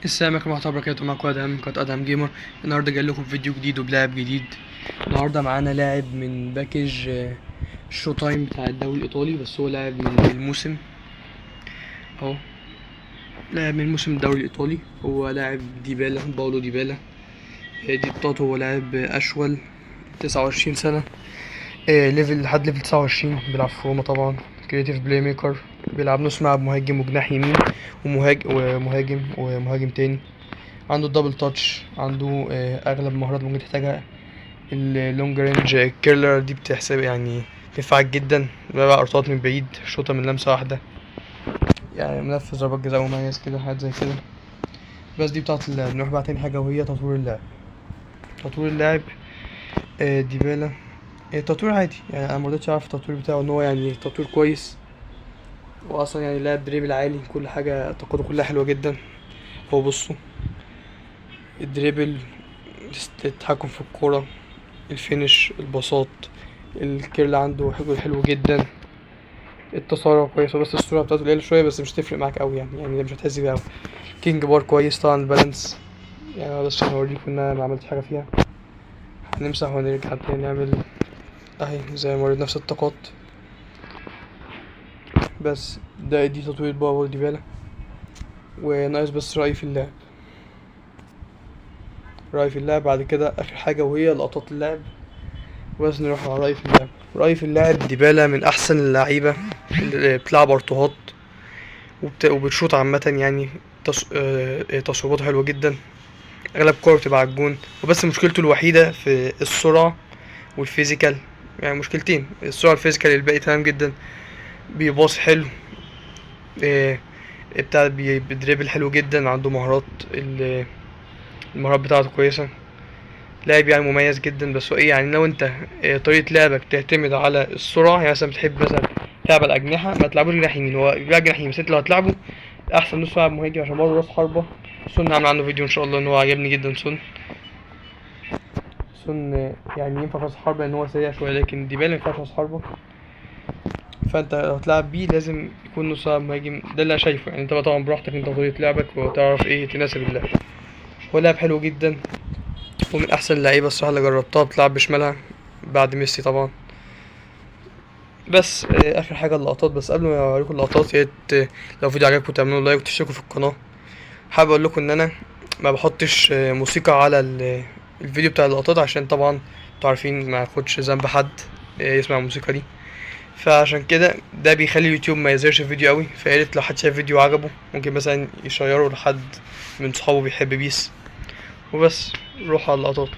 السلام عليكم ورحمة الله وبركاته. معاكم ادهم جيمر. النهارده جاي لكم فيديو جديد وبلاعب جديد. النهارده معانا لاعب من باكج الشو تايم بتاع الدوري الايطالي، بس هو لاعب من الموسم اهو. لاعب من موسم الدوري الايطالي، هو لاعب ديبالا، باولو ديبالا. دي بطاقته، هو لاعب اشول 29 سنة. ليفل لحد ليفل 29، بيلعب في روما طبعا. كريتيف بلاي ميكر، بيلعب نص ملعب، مهاجم وجناح يمين ومهاجم تاني. عنده دبل تاتش، عنده اغلب المهارات اللي ممكن تحتاجها. اللونج رينج كيرلر دي بتحسب يعني تنفعك جدا، بقى ارتباط من بعيد، شوطة من لمسة واحدة، يعني منفذ ضربات جزاء مميز كده، حاجات زي كده. بس دي بتاعت اللعب. نروح بقى تاني حاجة، وهي تطوير اللعب. تطوير اللعب ديبالا تطوير عادي، يعني انا مرضتش اعرف التطوير بتاعه ان هو يعني تطوير كويس. واصلا يعني لاعب دريبل عالي، كل حاجة طاقته كلها حلوة جدا. هو بصوا، الدريبل، التحكم في الكورة، الفينش، الباصات، الكيرل عنده حلو جدا. التسارع كويس، بس السرعة بتاعته قليلة شوية، بس مش تفرق معاك أوي يعني مش هتحس بيها أوي. كينج بار كويس طبعا. البالانس يعني أنا بس عشان أوريكم إن أنا ما عملتش حاجة فيها. هنمسح ونرجع تاني نعمل أهي زي ما وريت نفس الطاقات. بس دي تطوير باور ديبالا. وناقص بس رأي في اللعب بعد كده آخر حاجة، وهي لقطات اللعب. بس نروح على رأي في اللعب. رأي في اللعب، ديبالا من أحسن اللعيبة اللي بتلعب ارتوهات وبتشوط عامة يعني. تصويباته حلوة جدا، أغلب كورة بتبقى على الجون. وبس مشكلته الوحيدة في السرعة والفيزيكال، يعني مشكلتين: السرعة والفيزيكال. الباقي تمام جدا، بيباص حلو، آه، بيدريبل حلو جدا، عنده مهارات، المهارات بتاعته كويسة. لاعب يعني مميز جدا. بس هو ايه يعني، لو انت طريقة لعبك تعتمد على السرعة، يعني مثلا بتحب مثلا تلعب على الأجنحة، ما تلعبوش جناح يمين. هو بيلعب جناح يمين، بس انت لو هتلعبه أحسن نص ملعب مهاجم، عشان برضه راس حربة. سون عامل عنه فيديو إن شاء الله، إن هو عجبني جدا. سون يعني ينفع راس حربة لأن هو سريع شوية، لكن ديبالا مينفعش راس حربة. فانت لو هتلعب بيه لازم يكون نص ملعب مهاجم، ده اللي أنا شايفه. يعني انت بقى طبعا براحتك، انت طريقة لعبك وتعرف ايه تناسب اللعب. هو لاعب حلو جدا، ومن أحسن اللعيبة الصراحة اللي جربتها بتلعب بشمالها بعد ميسي طبعا. بس اخر حاجه اللقطات. بس قبل ما اوريكم اللقطات، يا ريت لو الفيديو عجبكم تعملوا لايك وتشتركوا في القناه. حابب اقول لكم ان انا ما بحطش موسيقى على الفيديو بتاع اللقطات، عشان طبعا انتوا عارفين ما ياخدش ذنب حد يسمع الموسيقى دي. فعشان كده ده بيخلي اليوتيوب ما يظهرش الفيديو قوي. فيا ريت لو حد شاف فيديو عجبه ممكن مثلا يشيره لحد من صحابه بيحب بيس. وبس، روح على اللقطات.